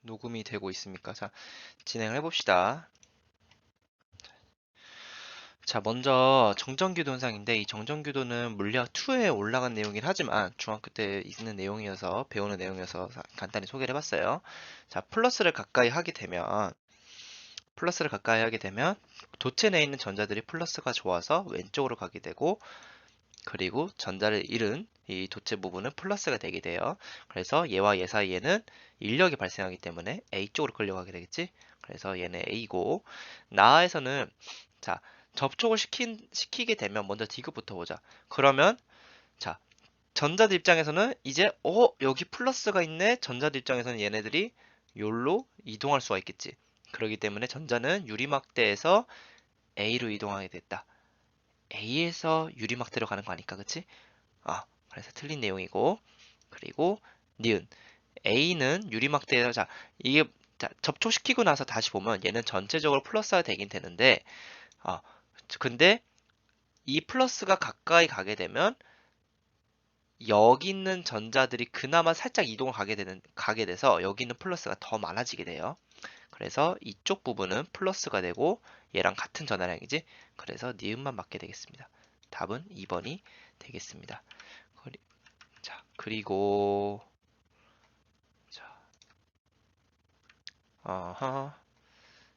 녹음이 되고 있습니까? 자, 진행을 해봅시다. 자, 먼저 정전규도 현상인데 이 정전규도는 물리학 2에 올라간 내용이긴 하지만 중학교 때 있는 내용이어서 배우는 내용이어서 간단히 소개를 해봤어요. 자, 플러스를 가까이 하게 되면 도체 내에 있는 전자들이 플러스가 좋아서 왼쪽으로 가게 되고 그리고 전자를 잃은 이 도체 부분은 플러스가 되게 돼요. 그래서 얘와 얘 사이에는 인력이 발생하기 때문에 A 쪽으로 끌려가게 되겠지? 그래서 얘는 A고 나에서는 자 접촉을 시키게 되면 먼저 D급부터 보자. 그러면 자 전자들 입장에서는 이제 여기 플러스가 있네. 전자들 입장에서는 얘네들이 요로 이동할 수가 있겠지. 그렇기 때문에 전자는 유리막대에서 A로 이동하게 됐다. A에서 유리막대로 가는 거 아닐까, 그치? 그래서 틀린 내용이고, 그리고 니은 A는 유리막대에서 이게 접촉시키고 나서 다시 보면 얘는 전체적으로 플러스가 되긴 되는데, 아, 근데 이 플러스가 가까이 가게 되면 여기 있는 전자들이 그나마 살짝 이동을 가게 돼서 여기 있는 플러스가 더 많아지게 돼요. 그래서 이쪽 부분은 플러스가 되고 얘랑 같은 전하량이지. 그래서 니은만 맞게 되겠습니다. 답은 2번이 되겠습니다. 그리고 자, 어허.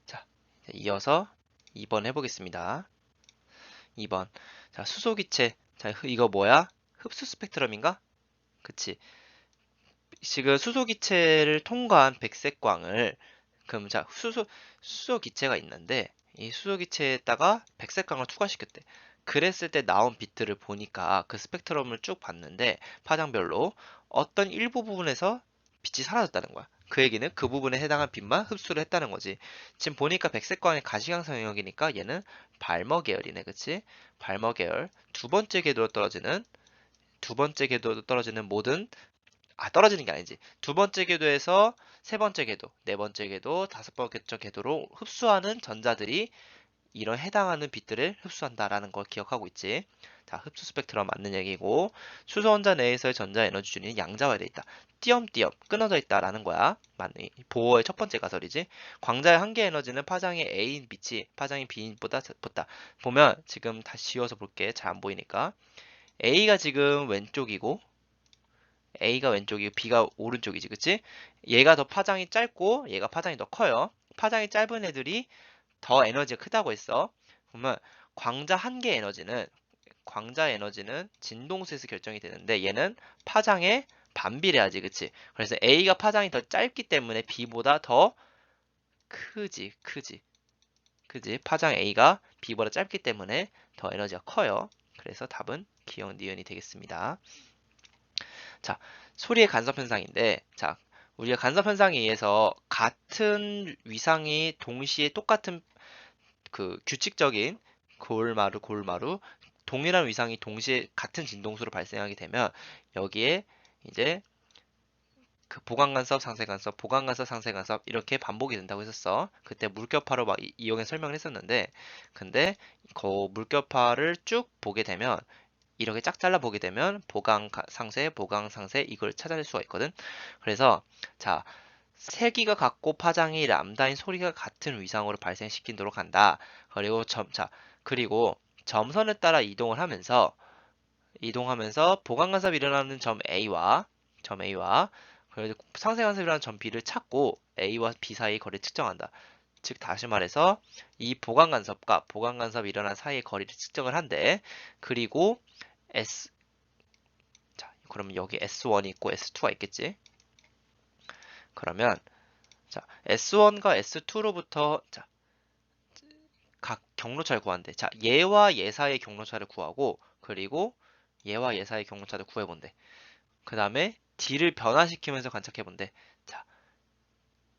자, 이어서 2번 해보겠습니다. 2번. 자, 수소기체. 자, 이거 뭐야? 흡수 스펙트럼인가? 그치. 지금 수소기체를 통과한 백색광을, 그럼 자, 수소기체가 있는데, 이 수소기체에다가 백색광을 투과시켰대. 그랬을 때 나온 빛들을 보니까 그 스펙트럼을 쭉 봤는데, 파장별로 어떤 일부 부분에서 빛이 사라졌다는 거야. 그 얘기는 그 부분에 해당한 빛만 흡수를 했다는 거지. 지금 보니까 백색광의 가시광선 영역이니까 얘는 발머 계열이네, 그치? 발머 계열. 두 번째 궤도로 떨어지는 모든 떨어지는 게 아니지. 두 번째 궤도에서 세 번째 궤도, 네 번째 궤도, 다섯 번째 궤도로 흡수하는 전자들이 이런 해당하는 빛들을 흡수한다라는 걸 기억하고 있지. 자, 흡수 스펙트럼 맞는 얘기고 수소 원자 내에서의 전자 에너지 준위는 양자화되어 있다. 띄엄띄엄 끊어져 있다라는 거야. 맞네. 보어의 첫 번째 가설이지. 광자의 한계 에너지는 파장의 A인 빛이 파장의 B인보다 붓다. 보면 지금 다시 지워서 볼게. 잘 안 보이니까. A가 지금 왼쪽이고 A가 왼쪽이고 B가 오른쪽이지, 그치? 얘가 더 파장이 짧고 얘가 파장이 더 커요. 파장이 짧은 애들이 더 에너지가 크다고 했어. 그러면 광자 한 개 광자 에너지는 진동수에서 결정이 되는데 얘는 파장에 반비례하지, 그치? 그래서 A가 파장이 더 짧기 때문에 B보다 더 크지. 파장 A가 B보다 짧기 때문에 더 에너지가 커요. 그래서 답은 기억 니은이 되겠습니다. 자, 소리의 간섭 현상인데, 자, 우리가 간섭 현상에 의해서 같은 위상이 동시에 똑같은 그 규칙적인 골마루 동일한 위상이 동시에 같은 진동수로 발생하게 되면 여기에 이제 그 보강간섭, 상쇄간섭, 보강간섭, 상쇄간섭 이렇게 반복이 된다고 했었어. 그때 물결파로 막 이용해 설명을 했었는데, 근데 그 물결파를 쭉 보게 되면 이렇게 짝 잘라 보게 되면 보강 상쇄 이걸 찾아낼 수가 있거든. 그래서 자 세기가 같고 파장이 람다인 소리가 같은 위상으로 발생시키도록 한다. 그리고 그리고 점선에 따라 이동하면서 보강 간섭이 일어나는 점 A와 그리고 상쇄 간섭이 일어나는 점 B를 찾고 A와 B 사이의 거리를 측정한다. 즉 다시 말해서 이 보강 간섭과 보강 간섭이 일어난 사이의 거리를 측정을 한대. 그리고 S 그러면 여기 S1이 있고 S2가 있겠지? 그러면 S1과 S2로부터 각 경로차를 구한대. 얘와 얘 사이의 경로차를 구하고 그리고 얘와 얘 사이의 경로차를 구해본대. 그 다음에 D를 변화시키면서 관측해본대. 자,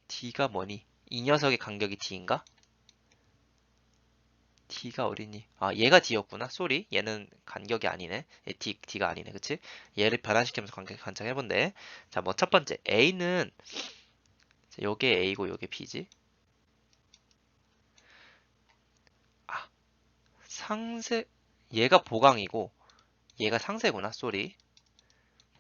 D가 뭐니? 이 녀석의 간격이 D인가? D가 어디니? 얘가 D였구나. 쏘리. 얘는 간격이 아니네. D가 아니네. 그치? 얘를 변화시키면서 관측해본대. 자, 뭐 첫 번째. A는 요게 A고 요게 B지. 아, 상세 얘가 보강이고 얘가 상세구나. 쏘리.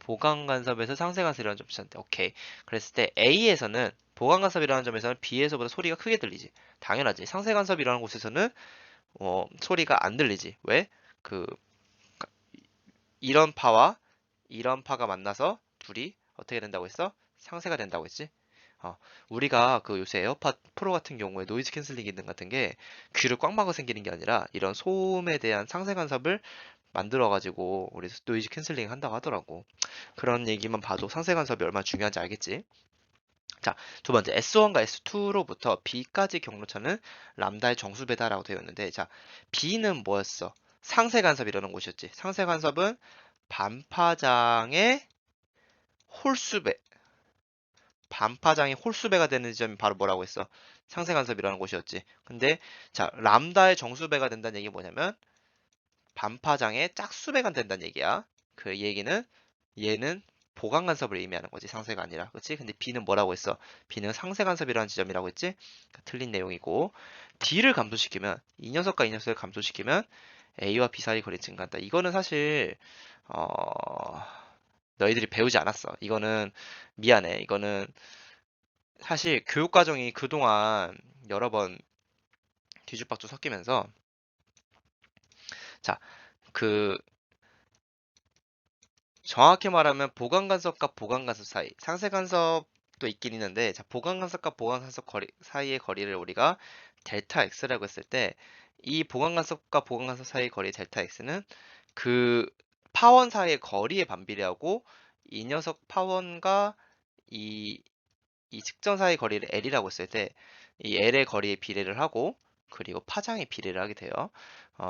보강간섭에서 상쇄간섭이라는 점을 찾는데, 오케이. 그랬을 때 A에서는 보강간섭이라는 점에서는 B에서보다 소리가 크게 들리지. 당연하지. 상쇄간섭이라는 곳에서는 소리가 안 들리지. 왜? 그 이런 파와 이런 파가 만나서 둘이 어떻게 된다고 했어? 상쇄가 된다고 했지? 우리가 그 요새 에어팟 프로 같은 경우에 노이즈 캔슬링 기능 같은 게 귀를 꽉 막아 생기는 게 아니라 이런 소음에 대한 상쇄 간섭을 만들어가지고 우리 노이즈 캔슬링 한다고 하더라고. 그런 얘기만 봐도 상쇄 간섭이 얼마나 중요한지 알겠지? 자, 두 번째 S1과 S2로부터 B까지 경로차는 람다의 정수배다라고 되어 있는데, 자, B는 뭐였어? 상쇄 간섭이라는 곳이었지. 상쇄 간섭은 반파장의 홀수배, 반파장이 홀수배가 되는 지점이 바로 뭐라고 했어? 상쇄 간섭이라는 곳이었지. 근데 자, 람다의 정수배가 된다는 얘기 뭐냐면 반파장의 짝수배가 된다는 얘기야. 그 얘기는 얘는 보강 간섭을 의미하는 거지. 상쇄가 아니라. 그렇지? 근데 B는 뭐라고 했어? B는 상쇄 간섭이라는 지점이라고 했지? 그러니까 틀린 내용이고 D를 감소시키면 이 녀석과 이 녀석을 감소시키면 A와 B 사이 거리 증가한다. 이거는 사실 어, 너희들이 배우지 않았어. 이거는 미안해. 이거는 사실 교육 과정이 그동안 여러 번 뒤죽박죽 섞이면서 자, 그 정확히 말하면 보강 간섭과 보강 간섭 사이, 상쇄 간섭도 있긴 있는데 자, 보강 간섭과 보강 간섭 거리 사이의 거리를 우리가 델타 x라고 했을 때 이 보강 간섭과 보강 간섭 사이의 거리 델타 x는 그 파원 사이의 거리에 반비례하고 이 녀석 파원과 이 이 측정 사이 거리를 L이라고 했을 때 이 L의 거리에 비례를 하고 그리고 파장에 비례를 하게 돼요.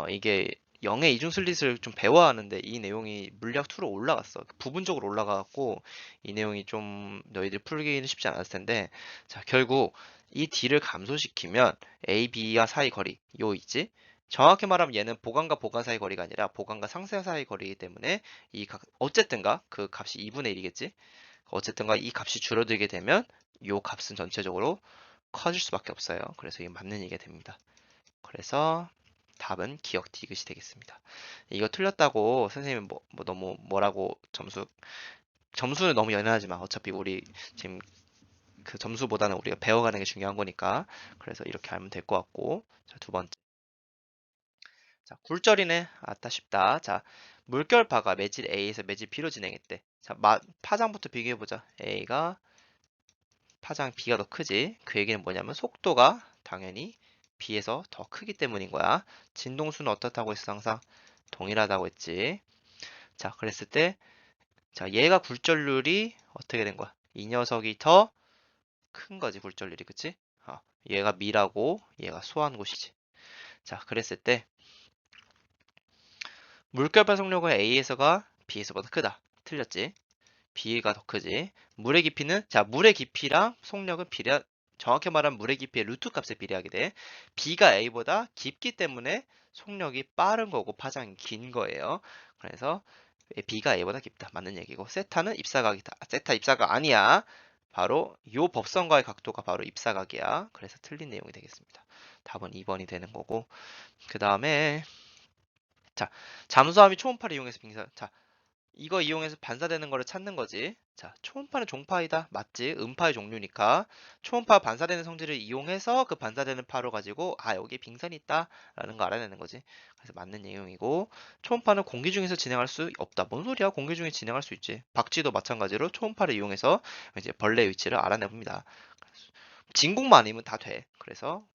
이게 영의 이중슬릿을 좀 배워야 하는데 이 내용이 물리학 2로 올라갔어. 부분적으로 올라가고 이 내용이 좀 너희들 풀기는 쉽지 않았을 텐데 자 결국 이 D를 감소시키면 A, B와 사이 거리 요 있지? 정확히 말하면 얘는 보강과 보강 사이 거리가 아니라 보강과 상쇄 사이 거리이기 때문에 이 각 어쨌든가 그 값이 2분의 1이겠지? 어쨌든가 이 값이 줄어들게 되면 요 값은 전체적으로 커질 수밖에 없어요. 그래서 이게 맞는 얘기가 됩니다. 그래서 답은 기억 디귿이 되겠습니다. 이거 틀렸다고 선생님이 뭐 너무 뭐라고 점수는 너무 연연하지 마. 어차피 우리 지금 그 점수보다는 우리가 배워가는 게 중요한 거니까. 그래서 이렇게 알면 될 것 같고. 자, 두 번째. 자, 굴절이네. 아따 쉽다. 자, 물결파가 매질 A에서 매질 B로 진행했대. 자, 파장부터 비교해보자. A가 파장 B가 더 크지. 그 얘기는 뭐냐면 속도가 당연히 B에서 더 크기 때문인 거야. 진동수는 어떻다고 했어? 항상 동일하다고 했지. 자, 그랬을 때, 자, 얘가 굴절률이 어떻게 된 거야? 이 녀석이 더 큰 거지, 굴절률이. 그치? 얘가 미라고, 얘가 소한 곳이지. 자, 그랬을 때, 물결 발속력은 A에서가 B에서보다 크다. 틀렸지? B가 더 크지. 물의 깊이는 자 물의 깊이랑 속력은 정확히 말하면 물의 깊이의 루트 값에 비례하게 돼. B가 A보다 깊기 때문에 속력이 빠른 거고 파장이 긴 거예요. 그래서 B가 A보다 깊다. 맞는 얘기고 세타는 입사각이다. 세타 입사각 아니야. 바로 요 법선과의 각도가 바로 입사각이야. 그래서 틀린 내용이 되겠습니다. 답은 2번이 되는 거고 그 다음에 자 잠수함이 초음파를 이용해서 빙사 이거 이용해서 반사되는 거를 찾는 거지. 자, 초음파는 종파이다. 맞지? 음파의 종류니까. 초음파 반사되는 성질을 이용해서 그 반사되는 파로 가지고 여기에 빙산이 있다 라는 거 알아내는 거지. 그래서 맞는 내용이고 초음파는 공기 중에서 진행할 수 없다. 뭔 소리야? 공기 중에 진행할 수 있지. 박쥐도 마찬가지로 초음파를 이용해서 이제 벌레 위치를 알아내봅니다. 진공만 아니면 다 돼. 그래서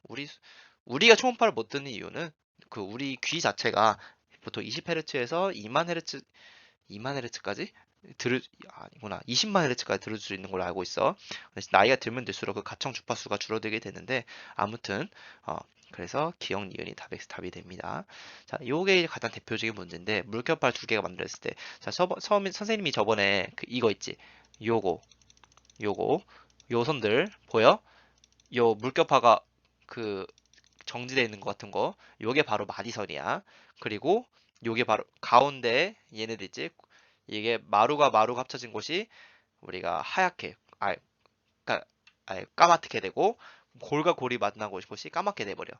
우리가 초음파를 못 듣는 이유는 그 우리 귀 자체가 보통 20Hz에서 2만 Hz 2만 헤르츠까지 아니구나 20만 헤르츠까지 들을 수 있는 걸로 알고 있어. 나이가 들면 들수록 그 가청 주파수가 줄어들게 되는데 아무튼 그래서 기억 니은이 답이 됩니다. 자, 요게 가장 대표적인 문제인데 물결파 두 개가 만들었을 때 자, 선생님이 저번에 이거 있지. 요거 요 선들 보여? 요 물결파가 그 정지되어 있는 것 같은 거 요게 바로 마디선이야. 그리고 요게 바로 가운데 얘네들 있지. 이게 마루가 합쳐진 곳이 우리가 하얗게 까맣게 되고 골과 골이 만나고 곳이 까맣게 돼버려.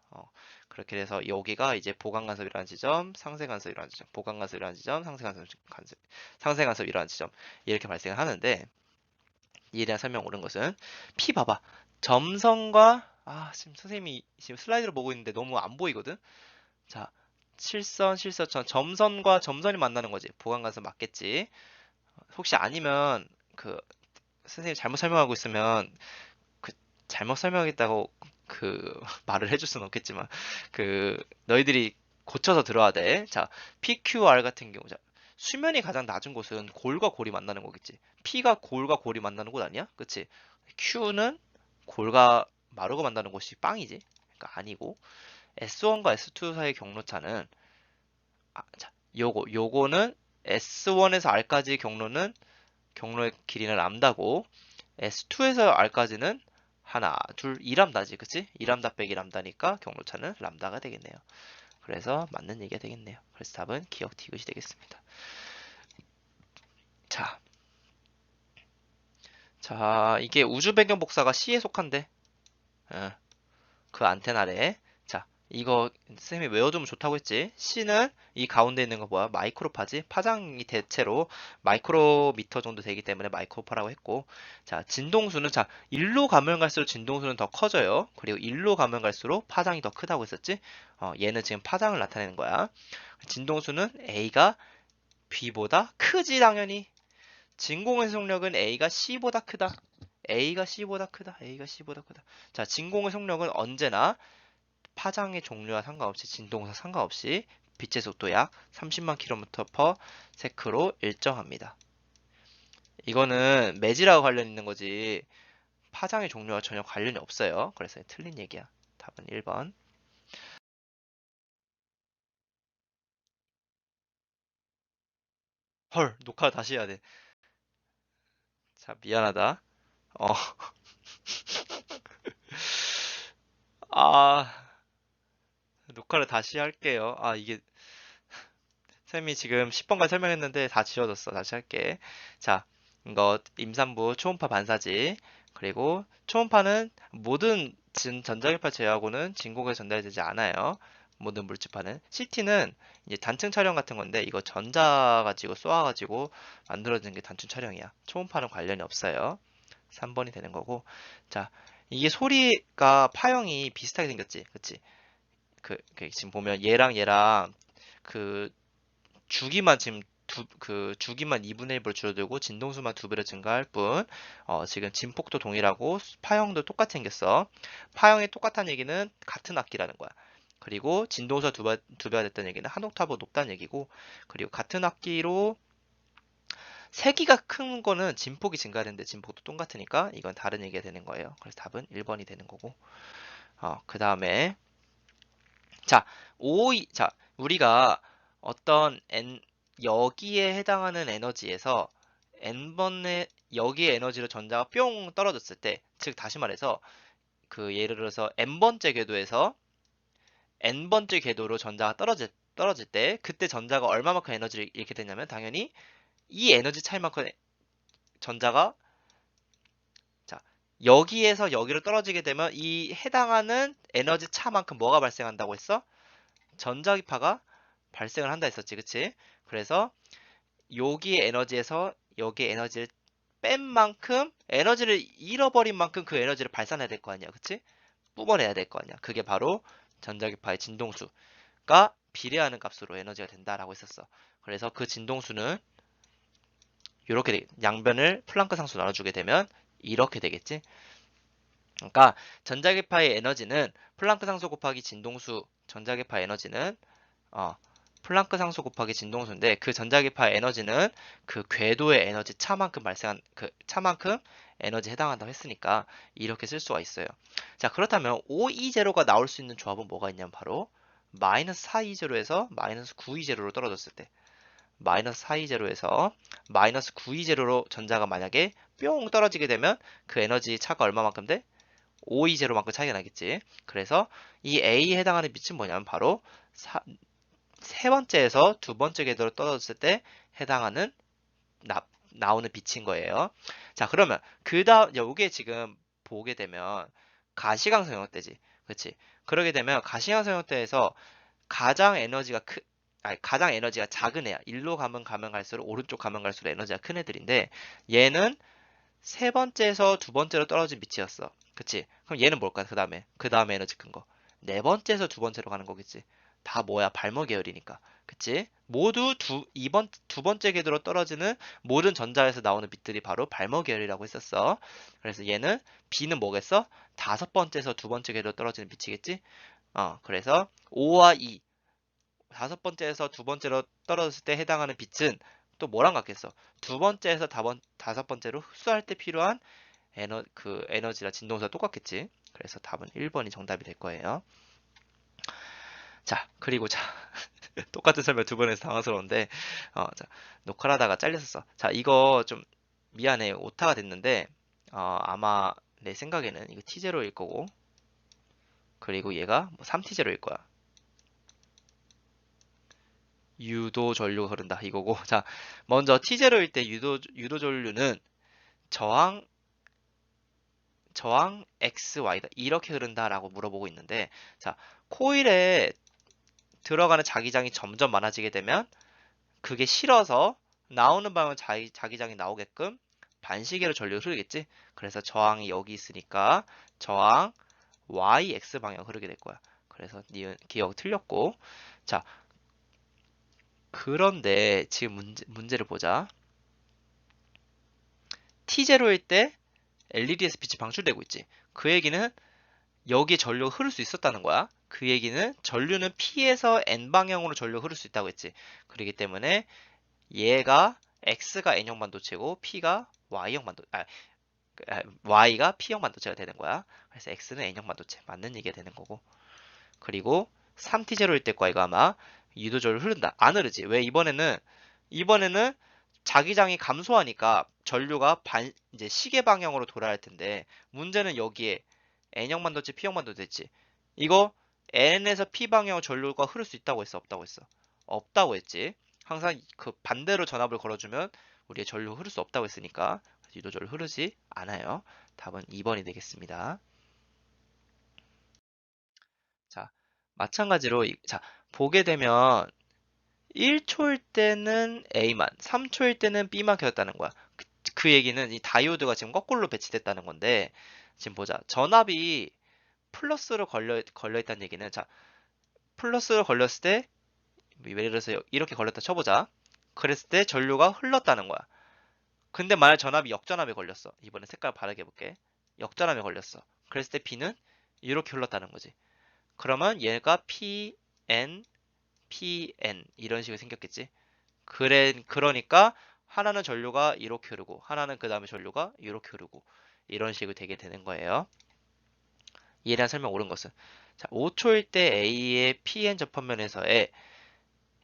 그렇게 돼서 여기가 이제 보강간섭이라는 지점, 상쇄간섭이라는 지점, 보강간섭이라는 지점, 상쇄간섭이라는 지점 이렇게 발생을 하는데 이에 대한 설명 옳은 것은 P 봐봐. 점선과 지금 선생님이 지금 슬라이드를 보고 있는데 너무 안 보이거든. 자, 실선, 실선점, 점선과 점선이 만나는 거지. 보강간섭 맞겠지. 혹시 아니면 그 선생님 잘못 설명하고 있으면 그 잘못 설명했다고 그 말을 해줄 수는 없겠지만 너희들이 고쳐서 들어야 돼. 자, PQR 같은 경우 자, 수면이 가장 낮은 곳은 골과 골이 만나는 거겠지. P가 골과 골이 만나는 곳 아니야? 그치? Q는 골과 마루가 만나는 곳이 빵이지. 그러니까 아니고 S1과 S2 사이의 경로차는 자, 요거는 S1에서 R까지 경로의 길이는 람다고 S2에서 R까지는 하나, 둘, 2람다지, 그치? 2람다 빼기 람다니까 경로차는 람다가 되겠네요. 그래서 맞는 얘기가 되겠네요. 그래서 답은 기억 디귿이 되겠습니다. 자, 이게 우주 배경 복사가 C에 속한데, 그 안테나래. 자, 이거 쌤이 외워두면 좋다고 했지. C는 이 가운데 있는 거 뭐야? 마이크로파지. 파장이 대체로 마이크로미터 정도 되기 때문에 마이크로파라고 했고, 자, 진동수는 자, 1로 가면 갈수록 진동수는 더 커져요. 그리고 1로 가면 갈수록 파장이 더 크다고 했었지. 얘는 지금 파장을 나타내는 거야. 진동수는 A가 B보다 크지 당연히. 진공의 속력은 A가 C보다 크다. A가 C보다 크다. A가 C보다 크다. 자, 진공의 속력은 언제나 파장의 종류와 상관없이 진동사 상관없이 빛의 속도 약 30만 km/s로 일정합니다. 이거는 매질하고 관련 있는 거지 파장의 종류와 전혀 관련이 없어요. 그래서 틀린 얘기야. 답은 1번. 헐, 녹화 다시 해야 돼. 자, 미안하다. 어, 아, 녹화를 다시 할게요. 이게 쌤이 지금 10번까지 설명했는데 다 지워졌어. 다시 할게. 자, 이거 임산부 초음파 반사지. 그리고 초음파는 모든 전자기파 제어하고는 진공에 전달되지 않아요. 모든 물질파는. CT는 이제 단층 촬영 같은 건데 이거 전자 가지고 쏘아가지고 만들어진 게 단층 촬영이야. 초음파는 관련이 없어요. 3번이 되는 거고. 자, 이게 소리가 파형이 비슷하게 생겼지. 그치? 지금 보면 얘랑 그 주기만 지금 주기만 2분의 1로 줄어들고 진동수만 2배로 증가할 뿐 지금 진폭도 동일하고 파형도 똑같이 생겼어. 파형이 똑같다는 얘기는 같은 악기라는 거야. 그리고 진동수가 두 배가 됐다는 얘기는 한 옥타브 높다는 얘기고 그리고 같은 악기로 세기가 큰 거는 진폭이 증가하는데 진폭도 똑같으니까 이건 다른 얘기가 되는 거예요. 그래서 답은 1번이 되는 거고 그 다음에 자, 자, 우리가 어떤 여기에 해당하는 에너지에서 n번의 여기의 에너지로 전자가 뿅 떨어졌을 때, 즉 다시 말해서 예를 들어서 n번째 궤도에서 n번째 궤도로 전자가 떨어질 때 그때 전자가 얼마만큼 에너지를 잃게 되냐면 당연히 이 에너지 차이만큼 전자가 자, 여기에서 여기로 떨어지게 되면 이 해당하는 에너지 차만큼 뭐가 발생한다고 했어? 전자기파가 발생을 한다 했었지, 그치? 그래서 여기의 에너지에서 여기의 에너지를 뺀 만큼 에너지를 잃어버린 만큼 그 에너지를 발산해야 될 거 아니야, 그치? 뿜어내야 될 거 아니야. 그게 바로 전자기파의 진동수가 비례하는 값으로 에너지가 된다라고 했었어. 그래서 그 진동수는 이렇게 양변을 플랑크 상수 나눠주게 되면 이렇게 되겠지? 그러니까 전자기파의 에너지는 플랑크 상수 곱하기 진동수 전자기파 에너지는 플랑크 상수 곱하기 진동수인데 그 전자기파 에너지는 그 궤도의 에너지 차만큼 발생한 그 차만큼 에너지에 해당한다고 했으니까 이렇게 쓸 수가 있어요. 자, 그렇다면 5E0가 나올 수 있는 조합은 뭐가 있냐면 바로 마이너스 4E0에서 마이너스 9E0로 떨어졌을 때 마이너스 4E0에서 마이너스 9E0로 전자가 만약에 뿅 떨어지게 되면 그 에너지 차가 얼마만큼 돼? 5E0만큼 차이가 나겠지. 그래서 이 A에 해당하는 빛은 뭐냐면 바로 세 번째에서 두 번째 궤도로 떨어졌을 때 해당하는 나오는 빛인 거예요. 자, 그러면 그 다음, 요게 지금 보게 되면 가시광선 형태지. 그치? 그러게 되면 가시광선 형태에서 가장 에너지가 가장 에너지가 작은 애야. 일로 가면 갈수록 오른쪽 가면 갈수록 에너지가 큰 애들인데 얘는 세 번째에서 두 번째로 떨어진 빛이었어. 그치? 그럼 얘는 뭘까? 그 다음에 에너지 큰 거. 네 번째에서 두 번째로 가는 거겠지. 다 뭐야? 발모 계열이니까. 그치? 모두 두 번째 궤도로 떨어지는 모든 전자에서 나오는 빛들이 바로 발모 계열이라고 했었어. 그래서 얘는 B는 뭐겠어? 다섯 번째에서 두 번째 궤도로 떨어지는 빛이겠지? 그래서 5와 2, 다섯 번째에서 두 번째로 떨어졌을 때 해당하는 빛은 또 뭐랑 같겠어? 두 번째에서 다섯 번째로 흡수할 때 필요한 에너지랑 진동수가 똑같겠지. 그래서 답은 1번이 정답이 될 거예요. 자, 그리고 자, 똑같은 설명 두 번 해서 당황스러운데, 자, 녹화를 하다가 잘렸었어. 자, 이거 좀 미안해. 오타가 됐는데, 아마 내 생각에는 이거 T0일 거고, 그리고 얘가 뭐 3T0일 거야. 유도 전류가 흐른다 이거고. 자, 먼저 T0일 때 유도 전류는 저항 XY다 이렇게 흐른다라고 물어보고 있는데, 자, 코일에 들어가는 자기장이 점점 많아지게 되면 그게 실어서 나오는 방향 자기장이 나오게끔 반시계로 전류가 흐르겠지. 그래서 저항이 여기 있으니까 저항 YX 방향 흐르게 될 거야. 그래서 니은 기억 틀렸고. 자, 그런데 지금 문제를 보자. T0일 때 LED에서 빛이 방출되고 있지. 그 얘기는 여기에 전류가 흐를 수 있었다는 거야. 그 얘기는 전류는 P에서 N 방향으로 전류가 흐를 수 있다고 했지. 그렇기 때문에 얘가 X가 N형 반도체고 P가 Y가 P형 반도체가 되는 거야. 그래서 X는 N형 반도체 맞는 얘기가 되는 거고. 그리고 3T0일 때 거가 아마 유도절로 흐른다. 안 흐르지. 왜 이번에는 자기장이 감소하니까 전류가 이제 시계 방향으로 돌아야 할 텐데, 문제는 여기에 N형 반도체, P형 반도체 됐지. 이거 N에서 P 방향으로 전류가 흐를 수 있다고 했어, 없다고 했어? 없다고 했지. 항상 그 반대로 전압을 걸어주면 우리의 전류가 흐를 수 없다고 했으니까 유도절로 흐르지 않아요. 답은 2번이 되겠습니다. 자, 마찬가지로 자, 보게 되면 1초일 때는 A만, 3초일 때는 B만 켜졌다는 거야. 그 얘기는 이 다이오드가 지금 거꾸로 배치됐다는 건데, 지금 보자. 전압이 플러스로 걸려 있다는 얘기는, 자, 플러스로 걸렸을 때, 예를 들어서 이렇게 걸렸다 쳐보자. 그랬을 때 전류가 흘렀다는 거야. 근데 만약 전압이 역전압에 걸렸어. 이번에 색깔 바르게 해볼게. 역전압에 걸렸어. 그랬을 때 B는 이렇게 흘렀다는 거지. 그러면 얘가 PN, PN 이런 식으로 생겼겠지. 그러니까 하나는 전류가 이렇게 흐르고 하나는 그 다음에 전류가 이렇게 흐르고 이런 식으로 되게 되는 거예요. 이에 대한 설명 옳은 것은, 자, 5초일 때 A의 PN 접합면에서의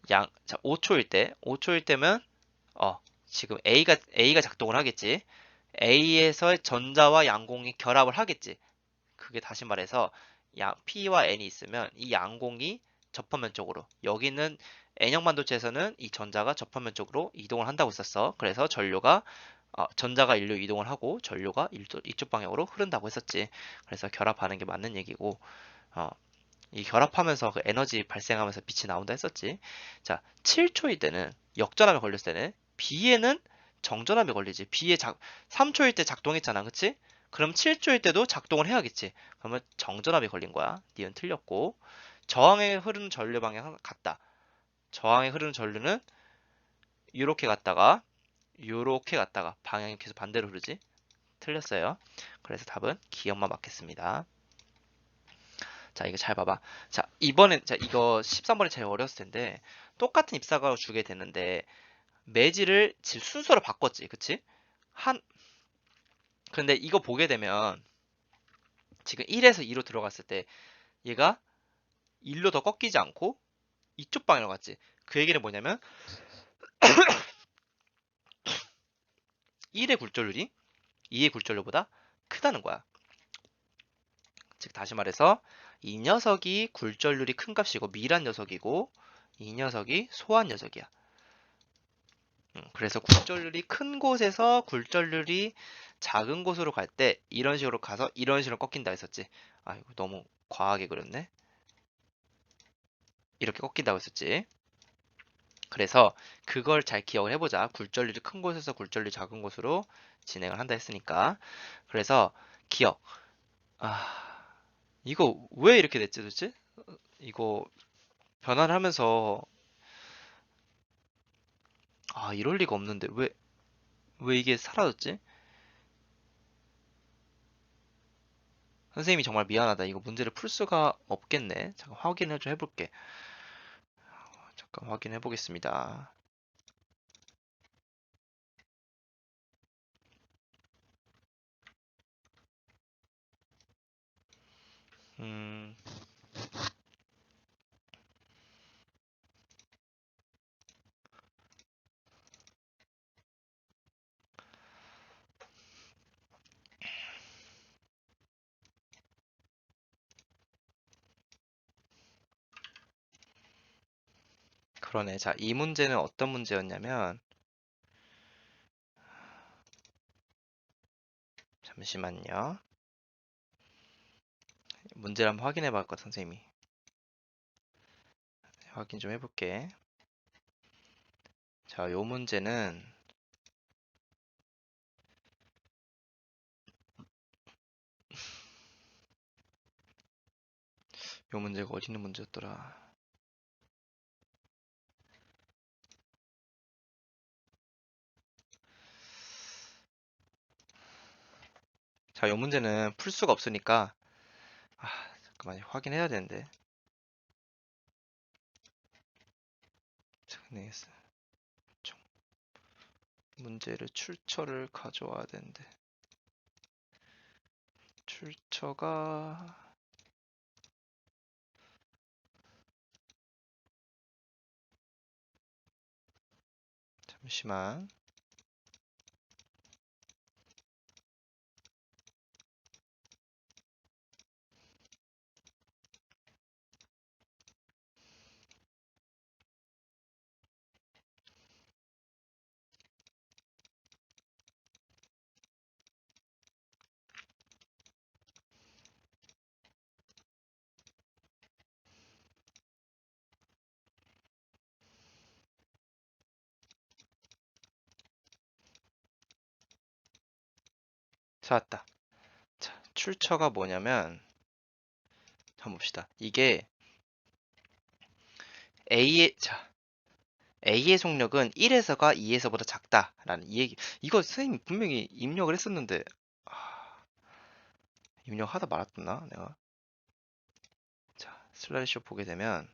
자, 5초일 때면 지금 A가 작동을 하겠지. A에서의 전자와 양공이 결합을 하겠지. 그게 다시 말해서 P와 N이 있으면 이 양공이 접합면 쪽으로, 여기는 N형 반도체에서는 이 전자가 접합면 쪽으로 이동을 한다고 했었어. 그래서 전자가 일로 이동을 하고 전류가 이쪽 방향으로 흐른다고 했었지. 그래서 결합하는 게 맞는 얘기고, 어, 이 결합하면서 그 에너지 발생하면서 빛이 나온다 했었지. 자, 7초일 때는 역전압에 걸렸을 때는 B에는 정전압이 걸리지. 3초일 때 작동했잖아. 그치? 그럼 7초일 때도 작동을 해야겠지. 그러면 정전압이 걸린 거야. 니은 틀렸고. 저항에 흐르는 전류 방향은 같다. 저항에 흐르는 전류는 이렇게 갔다가 방향이 계속 반대로 흐르지. 틀렸어요. 그래서 답은 기억만 맞겠습니다. 자, 이거 잘 봐봐. 자, 이거 13번이 제일 어려웠을 텐데, 똑같은 입사각을 주게 되는데, 매질을 지금 순서로 바꿨지. 그치? 근데 이거 보게 되면, 지금 1에서 2로 들어갔을 때, 얘가 1로 더 꺾이지 않고, 이쪽 방향으로 갔지. 그 얘기는 뭐냐면, 1의 굴절률이 2의 굴절률보다 크다는 거야. 즉, 다시 말해서, 이 녀석이 굴절률이 큰 값이고, 밀한 녀석이고, 이 녀석이 소한 녀석이야. 그래서 굴절률이 큰 곳에서 굴절률이 작은 곳으로 갈 때 이런 식으로 가서 이런 식으로 꺾인다 했었지. 아, 이거 너무 과하게 그렸네. 이렇게 꺾인다고 했었지. 그래서 그걸 잘 기억을 해보자. 굴절리를 큰 곳에서 굴절리 작은 곳으로 진행을 한다 했으니까. 그래서 기억. 아, 이거 왜 이렇게 됐지 도대체? 이거 변화를 하면서 이럴 리가 없는데 왜 이게 사라졌지? 선생님이 정말 미안하다. 이거 문제를 풀 수가 없겠네. 잠깐 확인을 좀 해볼게. 잠깐 확인해 보겠습니다. 음, 그러네. 자, 이 문제는 어떤 문제였냐면, 잠시만요. 문제를 한번 확인해 볼까, 선생님이. 확인 좀 해볼게. 자, 요 문제는, 요 문제가 어디 있는 문제였더라. 자, 요 문제는 풀 수가 없으니까, 아, 잠깐만요. 확인해야 되는데. 자, 네, 문제를 출처를 가져와야 되는데. 출처가, 잠시만. 찾았다. 자, 출처가 뭐냐면, 한번 봅시다. 이게 자, A의 속력은 1에서가 2에서보다 작다라는 이 얘기. 이거 선생님 분명히 입력을 했었는데, 아, 입력하다 말았나 내가? 자, 슬라이드쇼 보게 되면,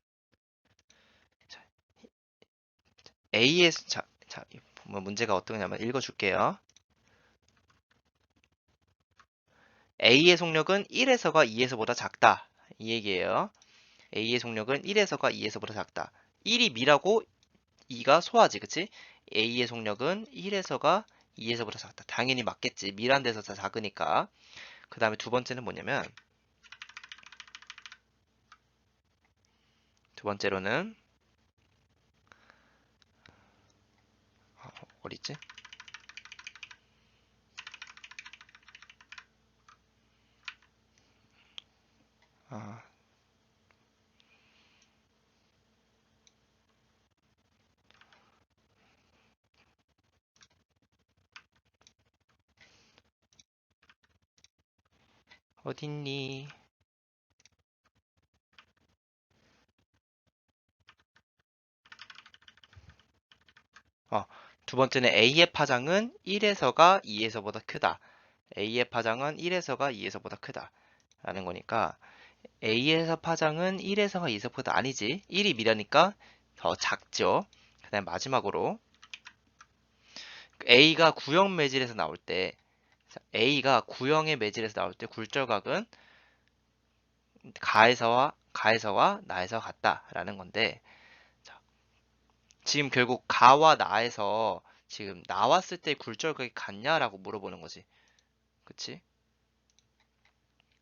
자, A의, 자, 보면 문제가 어떠냐면 읽어줄게요. A의 속력은 1에서가 2에서보다 작다. 이 얘기예요. A의 속력은 1에서가 2에서보다 작다. 1이 미라고 2가 소화지, 그치? A의 속력은 1에서가 2에서보다 작다. 당연히 맞겠지. 미란 데서 다 작으니까. 그 다음에 두 번째는 뭐냐면, 두 번째로는, 어디있지? 아, 어딨니? 어, 두 번째는 A의 파장은 1에서가 2에서보다 크다. A의 파장은 1에서가 2에서보다 크다. 라는 거니까, A에서 파장은 1에서가 2에서보다 아니지. 1이 미라니까 더 작죠. 그 다음 마지막으로, A가 구형 매질에서 나올 때, A가 구형의 매질에서 나올 때 굴절각은 가에서와 나에서 같다라는 건데, 자, 지금 결국 가와 나에서 지금 나왔을 때 굴절각이 같냐라고 물어보는 거지. 그치?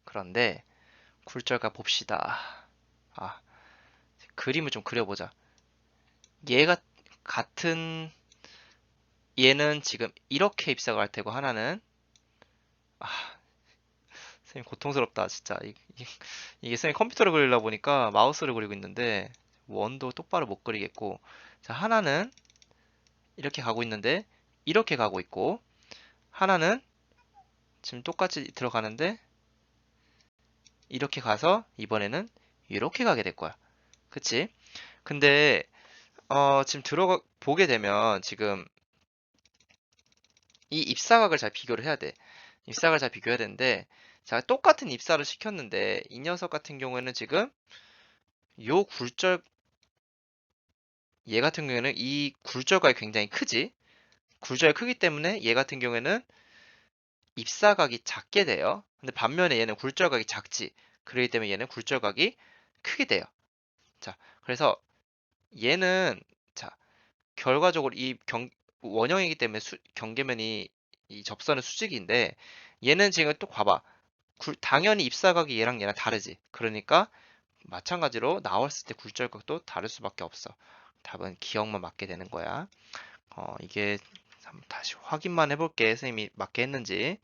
그런데 굴절각 봅시다. 아, 그림을 좀 그려보자. 얘가 같은 얘는 지금 이렇게 입사가 할 테고 하나는 아, 선생님 고통스럽다 진짜. 이게 선생님 컴퓨터를 그리려 보니까 마우스를 그리고 있는데 원도 똑바로 못 그리겠고. 자, 하나는 이렇게 가고 있는데 이렇게 가고 있고, 하나는 지금 똑같이 들어가는데 이렇게 가서 이번에는 이렇게 가게 될 거야. 그치? 근데 지금 들어가 보게 되면 지금 이 입사각을 잘 비교를 해야 돼. 입사각을 잘 비교해야 되는데, 자, 똑같은 입사를 시켰는데 이 녀석 같은 경우에는 지금 요 굴절, 얘 같은 경우에는 이 굴절각이 굉장히 크지. 굴절이 크기 때문에 얘 같은 경우에는 입사각이 작게 돼요. 근데 반면에 얘는 굴절각이 작지. 그렇기 때문에 얘는 굴절각이 크게 돼요. 자, 그래서 얘는, 자, 결과적으로 원형이기 때문에 경계면이 이 접선은 수직인데, 얘는 지금 또 봐봐. 당연히 입사각이 얘랑 다르지. 그러니까 마찬가지로 나왔을 때 굴절각도 다를 수밖에 없어. 답은 기억만 맞게 되는 거야. 이게 한번 다시 확인만 해볼게. 선생님이 맞게 했는지.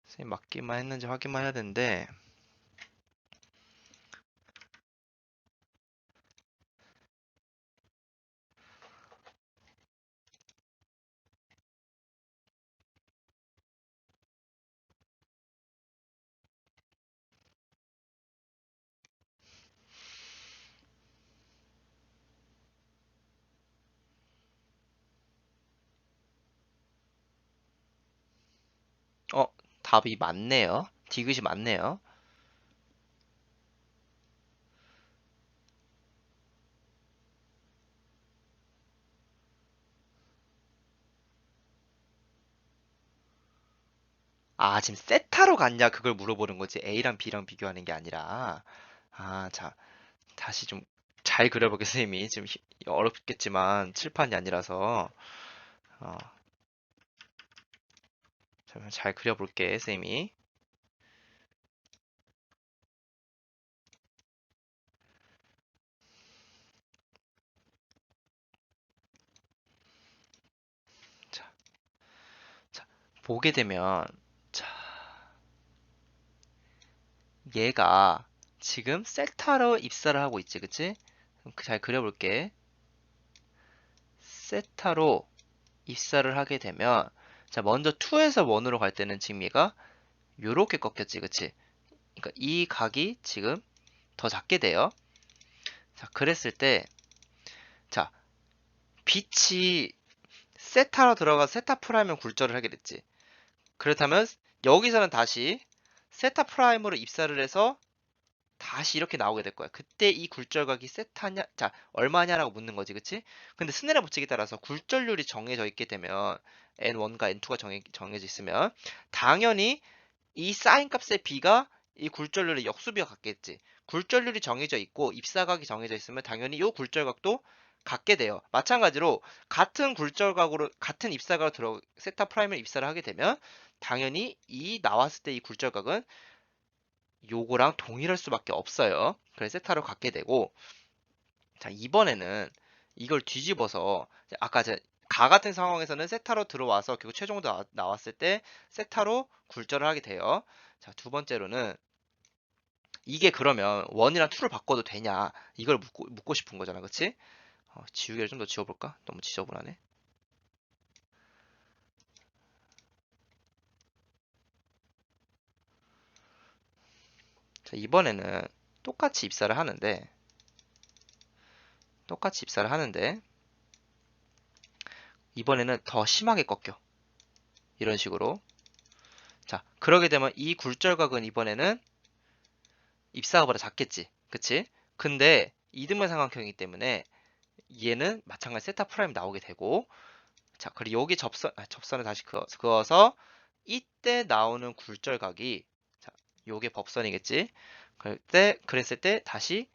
선생님 맞기만 했는지 확인만 해야 되는데, 어, 답이 맞네요. 디귿이 맞네요. 아, 지금 세타로 갔냐 그걸 물어보는 거지. A랑 B랑 비교하는 게 아니라. 아, 자, 다시 좀 잘 그려보게 선생님이. 지금 어렵겠지만 칠판이 아니라서. 어, 잘 그려볼게 선생님이. 자, 자, 보게 되면, 자, 얘가 지금 세타로 입사를 하고 있지, 그치? 그럼 잘 그려볼게. 세타로 입사를 하게 되면, 자, 먼저 2에서 1으로 갈 때는 지금 얘가 요렇게 꺾였지, 그치? 그러니까 이 각이 지금 더 작게 돼요. 자, 그랬을 때, 자, 빛이 세타로 들어가 세타 프라임을 굴절을 하게 됐지. 그렇다면 여기서는 다시 세타 프라임으로 입사를 해서 다시 이렇게 나오게 될 거야. 그때 이 굴절각이 세타냐, 자, 얼마냐라고 묻는 거지, 그치? 근데 스넬의 법칙에 따라서 굴절률이 정해져 있게 되면 n1과 n2가 정해져 있으면 당연히 이 사인 값의 b가 이 굴절률의 역수비와 같겠지. 굴절률이 정해져 있고 입사각이 정해져 있으면 당연히 이 굴절각도 같게 돼요. 마찬가지로 같은 굴절각으로 같은 입사각으로 세타 프라임을 입사를 하게 되면 당연히 이 나왔을 때 이 굴절각은 요거랑 동일할 수밖에 없어요. 그래서 세타로 갖게 되고, 자, 이번에는 이걸 뒤집어서 아까 가 같은 상황에서는 세타로 들어와서 결국 최종도 나왔을 때 세타로 굴절을 하게 돼요. 자, 두 번째로는 이게 그러면 1이랑 2를 바꿔도 되냐, 이걸 묻고 싶은 거잖아, 그치? 지우개를 좀 더 지워볼까? 너무 지저분하네. 자, 이번에는 똑같이 입사를 하는데 똑같이 입사를 하는데 이번에는 더 심하게 꺾여. 이런 식으로. 자, 그러게 되면 이 굴절각은 이번에는 입사각보다 작겠지. 그치? 근데 이등변 삼각형이기 때문에 얘는 마찬가지 세타 프라임 나오게 되고, 자, 그리고 여기 접선을 다시 그어서 이때 나오는 굴절각이, 자, 요게 법선이겠지? 그랬을 때 다시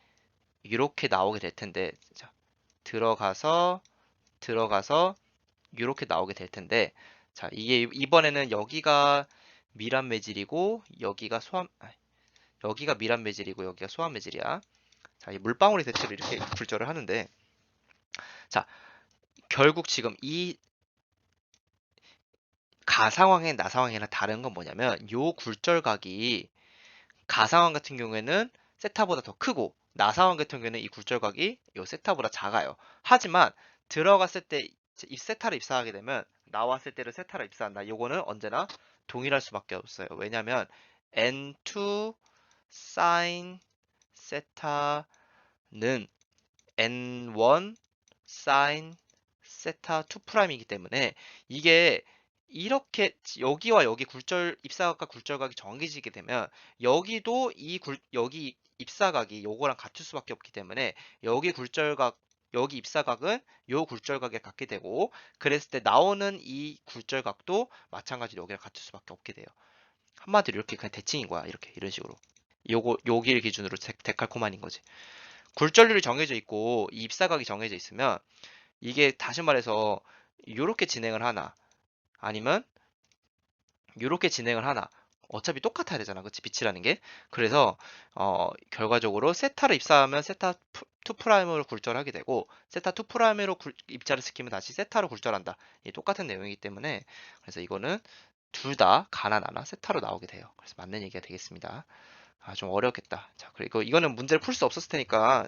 이렇게 나오게 될 텐데, 자, 들어가서 이렇게 나오게 될 텐데, 자, 이게 이번에는 미란 매질이고 여기가 미란 매질이고 여기가 소환 매질이야. 자, 이 물방울이 대체로 이렇게 굴절을 하는데, 자, 결국 지금 이 가상황이나 나상황이랑 다른 건 뭐냐면 요 굴절각이 가상황 같은 경우에는 세타보다 더 크고 나상황 같은 경우에는 이 굴절각이 요 세타보다 작아요. 하지만 들어갔을 때 세타를 입사하게 되면 나왔을 때를 세타를 입사한다. 요거는 언제나 동일할 수밖에 없어요. 왜냐면 n2 sin 세타는 n1 sin 세타 2 프라임이기 때문에 이게 이렇게 여기와 여기 입사각과 굴절각이 정해지게 되면 여기도 여기 입사각이 요거랑 같을 수밖에 없기 때문에 여기 굴절각 여기 입사각은 요 굴절각에 같게 되고 그랬을 때 나오는 이 굴절각도 마찬가지로 여기랑 같을 수밖에 없게 돼요. 한마디로 이렇게 그냥 대칭인 거야. 이렇게 이런 식으로. 요거 여기를 기준으로 데칼코마니인 거지. 굴절률이 정해져 있고 이 입사각이 정해져 있으면 이게 다시 말해서 이렇게 진행을 하나 아니면 이렇게 진행을 하나 어차피 똑같아야 되잖아. 그치? 빛이라는 게. 그래서 결과적으로 세타를 입사하면 세타 2 프라임으로 굴절하게 되고 세타 2 프라임으로 입자를 시키면 다시 세타로 굴절한다. 이 똑같은 내용이기 때문에 그래서 이거는 둘 다 가나나나 세타로 나오게 돼요. 그래서 맞는 얘기가 되겠습니다. 아, 좀 어렵겠다. 자, 그리고 이거는 문제를 풀 수 없었을 테니까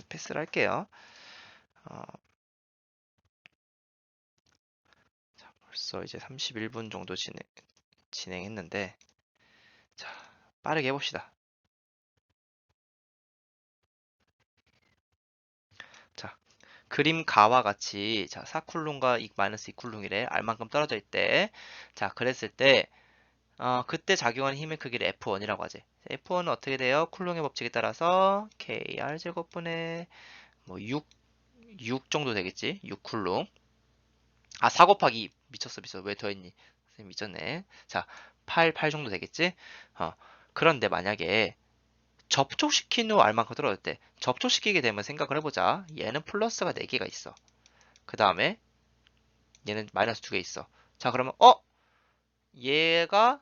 패스를 할게요. 어, 자, 벌써 이제 31분 정도 진행했는데, 자, 빠르게 해봅시다. 자, 그림 가와 같이, 자, 4쿨룸과 마이너스 2쿨룸이래. R만큼 떨어져 있대. 자, 그랬을 때, 그때 작용하는 힘의 크기를 F1이라고 하지. F1은 어떻게 돼요? 쿨룸의 법칙에 따라서 KR 제곱분의 뭐 6 정도 되겠지? 6쿨룸. 아, 4 곱하기 2. 미쳤어. 왜 더했니? 선생님 미쳤네. 자, 8 정도 되겠지? 어, 그런데 만약에 접촉시킨 후 R만큼 떨어졌대. 접촉시키게 되면 생각을 해보자. 얘는 플러스가 4개가 있어. 그 다음에 얘는 마이너스 2개 있어. 자, 그러면 얘가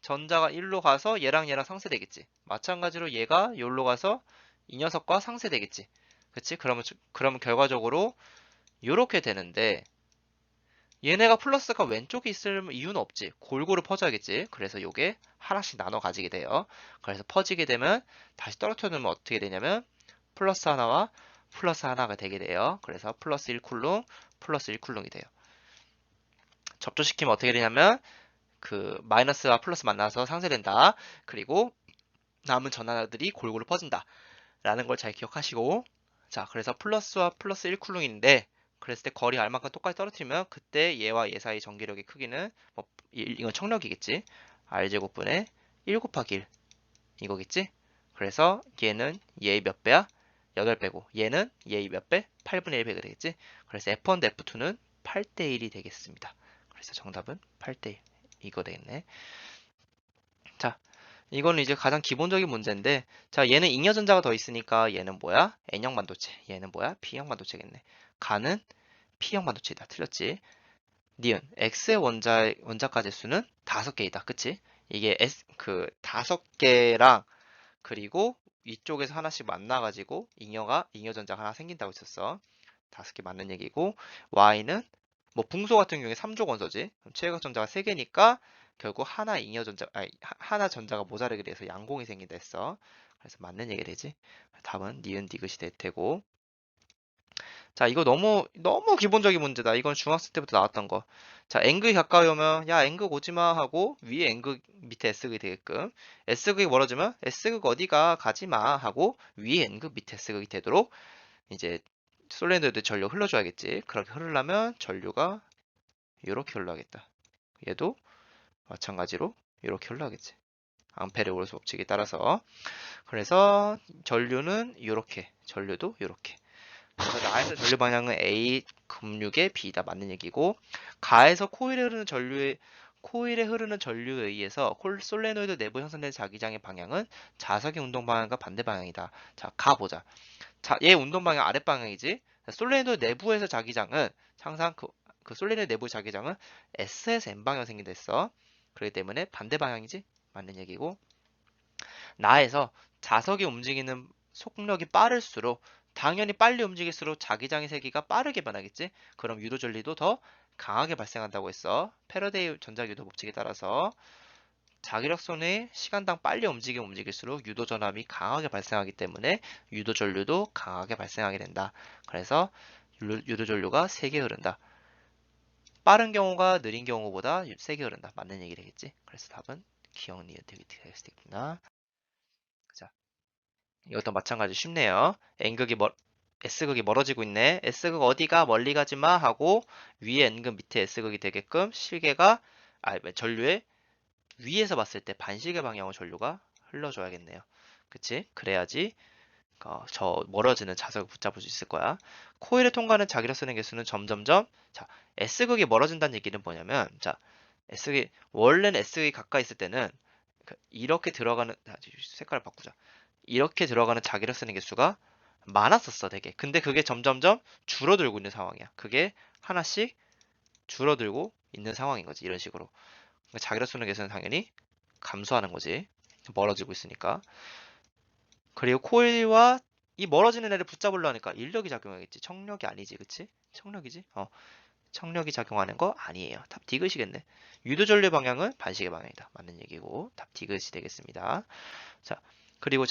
전자가 1로 가서 얘랑 상쇄되겠지. 마찬가지로 얘가 여기로 가서 이 녀석과 상쇄되겠지. 그치? 그러면 결과적으로 이렇게 되는데 얘네가 플러스가 왼쪽에 있을 이유는 없지. 골고루 퍼져야겠지. 그래서 요게 하나씩 나눠 가지게 돼요. 그래서 퍼지게 되면 다시 떨어뜨려 놓으면 어떻게 되냐면 플러스 하나와 플러스 하나가 되게 돼요. 그래서 플러스 1쿨룸, 플러스 1쿨룸이 돼요. 접촉시키면 어떻게 되냐면 그 마이너스와 플러스 만나서 상쇄된다. 그리고 남은 전하들이 골고루 퍼진다. 라는 걸 잘 기억하시고 자 그래서 플러스와 플러스 1쿨룸인데 그랬을 때 거리 R만큼 똑같이 떨어뜨리면 그때 얘와 얘 사이 전기력의 크기는 뭐 이건 청력이겠지. R제곱분의 1 곱하기 1 이거겠지. 그래서 얘는 얘의 몇 배야? 8배고 얘는 얘의 몇 배? 8분의 1배가 되겠지. 그래서 F1 대 F2는 8대 1이 되겠습니다. 그래서 정답은 8대 1 이거 되겠네. 자 이거는 이제 가장 기본적인 문제인데 자 얘는 잉여전자가 더 있으니까 얘는 뭐야? N형 반도체 얘는 뭐야? P형 반도체겠네. 가는 P형 반도체다. 틀렸지? 니은 X의 원자가 제수는 5개이다. 그치? 이게 그 5개랑 그리고 위쪽에서 하나씩 만나가지고 잉여전자가 하나 생긴다고 했었어. 5개 맞는 얘기고 Y는 뭐 붕소 같은 경우에 3족 원소지. 그럼 최외각 전자가 3개니까 결국 하나 전자가 모자르게 돼서 양공이 생긴다 했어. 그래서 맞는 얘기 되지. 답은 니은 디귿이 될 테고. 자, 이거 너무 기본적인 문제다. 이건 중학생 때부터 나왔던 거. 자, N극이 가까이 오면 야, N극 오지 마 하고 위에 N극 밑에 S극이 되게끔 S극이 멀어지면 S극 어디가 가지 마 하고 위에 N극 밑에 S극이 되도록 이제 솔레노이드 전류 흘러줘야겠지. 그렇게 흐르려면 전류가 이렇게 흘러야겠다. 얘도 마찬가지로 이렇게 흘러야겠지. 암페르 오르스 법칙에 따라서. 그래서 전류는 이렇게, 전류도 이렇게. 그래서 나에서 전류 방향은 A, 금육의 B다 맞는 얘기고 가에서 코일에 흐르는 전류에 의해서 솔레노이드 내부 형성된 자기장의 방향은 자석의 운동 방향과 반대 방향이다. 자, 가 보자. 자, 얘 운동 방향 아랫 방향이지. 솔레노이드 내부에서 자기장은 항상 그 솔레노이드 내부 자기장은 S에서 N 방향 생긴다 했어. 그렇기 때문에 반대 방향이지. 맞는 얘기고 나에서 자석이 움직이는 속력이 빠를수록 당연히 빨리 움직일수록 자기장의 세기가 빠르게 변하겠지? 그럼 유도 전류도 더 강하게 발생한다고 했어. 패러데이 전자유도 법칙에 따라서 자기력선이 시간당 빨리 움직일수록 유도 전압이 강하게 발생하기 때문에 유도 전류도 강하게 발생하게 된다. 그래서 유도 전류가 세게 흐른다. 빠른 경우가 느린 경우보다 세게 흐른다. 맞는 얘기 되겠지? 그래서 답은 기억 니은 되겠구나. 자, 이것도 마찬가지 쉽네요. S극이 멀어지고 있네. S극 어디가 멀리 가지 마 하고 위에 N극 밑에 S극이 되게끔 전류의 위에서 봤을 때 반시계 방향으로 전류가 흘러줘야겠네요. 그치? 그래야지 저 멀어지는 자석을 붙잡을 수 있을 거야. 코일을 통과하는 자기력 쓰는 개수는 점점점 자 S극이 멀어진다는 얘기는 뭐냐면 자 S극이 원래는 S극이 가까이 있을 때는 이렇게 들어가는 색깔을 바꾸자. 이렇게 들어가는 자기력 쓰는 개수가 많았었어 되게. 근데 그게 점점점 줄어들고 있는 상황이야. 그게 하나씩 줄어들고 있는 상황인 거지. 이런 식으로. 자기력 쓰는 개수는 당연히 감소하는 거지. 멀어지고 있으니까. 그리고 코일과 이 멀어지는 애를 붙잡으려 하니까 인력이 작용하겠지. 청력이 아니지, 그치? 청력이지? 청력이 작용하는 거 아니에요. 답 디귿이겠네. 유도전류 방향은 반시계 방향이다. 맞는 얘기고 답 디귿이 되겠습니다. 자, 그리고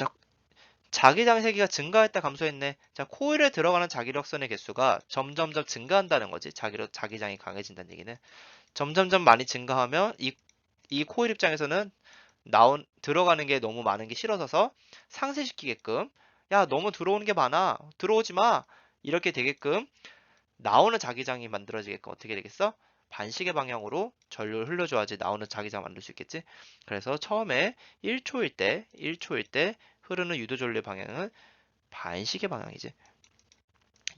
자기장 세기가 증가했다 감소했네. 자, 코일에 들어가는 자기력선의 개수가 점점점 증가한다는 거지. 자기장이 강해진다는 얘기는. 점점점 많이 증가하면 이 코일 입장에서는 들어가는 게 너무 많은 게 싫어져서 상쇄시키게끔 야 너무 들어오는 게 많아 들어오지 마 이렇게 되게끔 나오는 자기장이 만들어지게끔 어떻게 되겠어? 반시계 방향으로 전류를 흘려줘야지 나오는 자기장 만들 수 있겠지. 그래서 처음에 1초일 때 흐르는 유도 전류의 방향은 반시계 방향이지.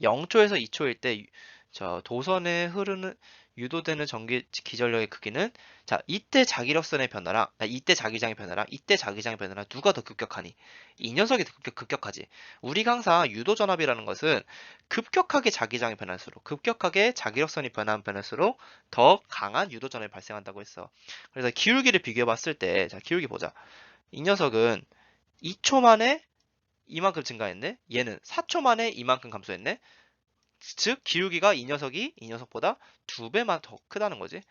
0초에서 2초일 때 도선에 흐르는 유도되는 전기 기전력의 크기는 이때 자기력선의 변화랑 이때 자기장의 변화랑 이때 자기장의 변화랑 누가 더 급격하니? 이 녀석이 더 급격하지. 우리가 항상 유도 전압이라는 것은 급격하게 자기장이 변할수록 급격하게 자기력선이 변할수록 더 강한 유도 전압이 발생한다고 했어. 그래서 기울기를 비교해 봤을 때 기울기 보자. 이 녀석은 2초 만에 이만큼 증가했네. 얘는 4초 만에 이만큼 감소했네. 즉 기울기가 이 녀석보다 2배만 더 크다는 거지.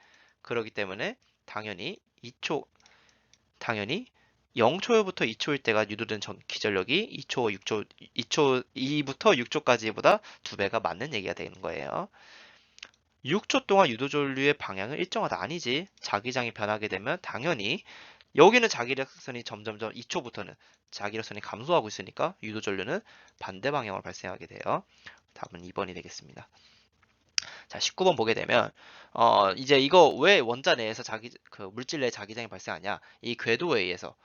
그렇기 때문에 당연히 0초부터 2초일 때가 유도된 기전력이 2부터 6초까지보다 2배가 맞는 얘기가 되는 거예요. 6초 동안 유도전류의 방향은 일정하다. 아니지. 자기장이 변하게 되면 당연히 여기는 자기력선이 점점점 2초부터는 자기력선이 감소하고 있으니까 유도전류는 반대 방향으로 발생하게 돼요. 답은 2번이 되겠습니다. 자, 19번 보게 되면 이제 이거 왜 원자 내에서 물질 내에 자기장이 발생하냐? 이 궤도에 의해서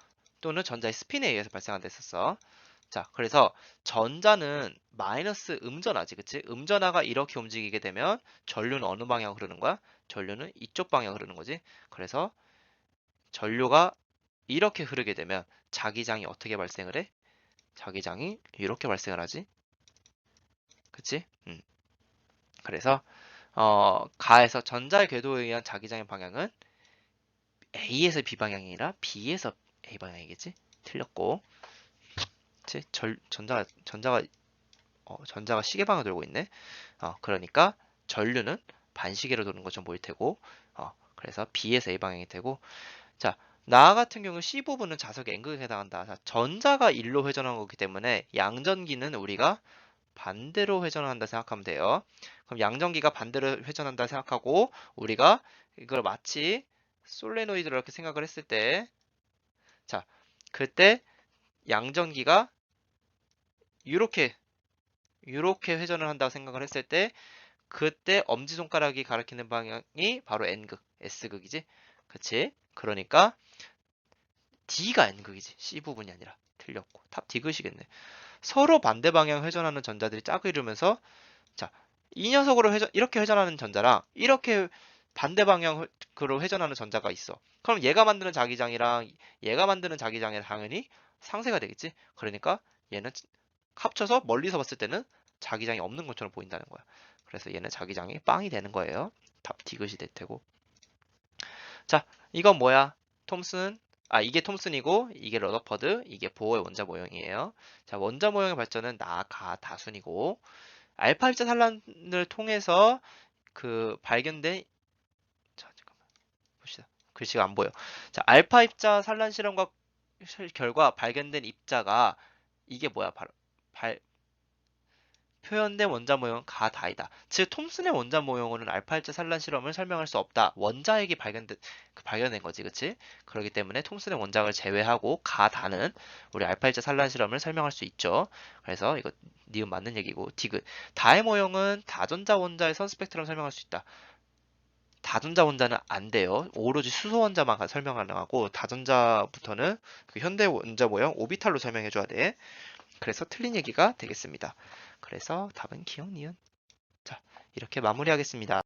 또는 전자의 스핀에 의해서 발생한다 했었어. 자, 그래서 전자는 마이너스 음전하지, 그치? 음전하가 이렇게 움직이게 되면 전류는 어느 방향으로 흐르는 거야? 전류는 이쪽 방향으로 흐르는 거지. 그래서 전류가 이렇게 흐르게 되면 자기장이 어떻게 발생을 해? 자기장이 이렇게 발생을 하지. 그치? 그래서 가에서 전자의 궤도에 의한 자기장의 방향은 A에서 B 방향이 아니라 B에서 A 방향이겠지? 틀렸고, 그치? 전자가 시계 방향을 돌고 있네. 그러니까 전류는 반시계로 도는 것처럼 보일 테고, 그래서 B에서 A 방향이 되고, 자, 나 같은 경우 C 부분은 자석의 N극에 해당한다. 자, 전자가 일로 회전한 거기 때문에 양전기는 우리가 반대로 회전한다 생각하면 돼요. 그럼 양전기가 반대로 회전한다 생각하고 우리가 이걸 마치 솔레노이드를 이렇게 생각을 했을 때 자, 그때 양전기가 이렇게 회전을 한다고 생각을 했을 때 그때 엄지손가락이 가리키는 방향이 바로 N극, S극이지. 그치? 그러니까 D가 N극이지. C 부분이 아니라. 틀렸고. 답 D극이겠네. 서로 반대 방향 회전하는 전자들이 짝을 이루면서 자, 이 녀석으로 이렇게 회전하는 전자랑 이렇게 반대 방향으로 회전하는 전자가 있어. 그럼 얘가 만드는 자기장이랑 얘가 만드는 자기장이 당연히 상쇄가 되겠지. 그러니까 얘는 합쳐서 멀리서 봤을 때는 자기장이 없는 것처럼 보인다는 거야. 그래서 얘는 자기장이 빵이 되는 거예요. 답 디귿이 될 테고. 자, 이건 뭐야? 톰슨 이게 톰슨이고 이게 러더퍼드, 이게 보어의 원자 모형이에요. 자, 원자 모형의 발전은 나, 가, 다순이고 알파 입자 산란을 통해서 그 발견된 자, 잠깐만 봅시다. 글씨가 안 보여. 자, 알파 입자 산란 실험과 결과 발견된 입자가 이게 뭐야? 바로 표현된 원자 모형은 가다이다. 즉 톰슨의 원자 모형으로는 알파 입자 산란 실험을 설명할 수 없다. 원자핵이 발견된 거지, 그치? 그렇기 때문에 톰슨의 원자를 제외하고 가다는 우리 알파 입자 산란 실험을 설명할 수 있죠. 그래서 이거 니은 맞는 얘기고 디귿. 다의 모형은 다전자 원자의 선 스펙트럼 설명할 수 있다. 다전자 원자는 안 돼요. 오로지 수소 원자만 설명 가능하고 다전자부터는 그 현대 원자 모형 오비탈로 설명해 줘야 돼. 그래서 틀린 얘기가 되겠습니다. 그래서 답은 기억, 니은. 자, 이렇게 마무리하겠습니다.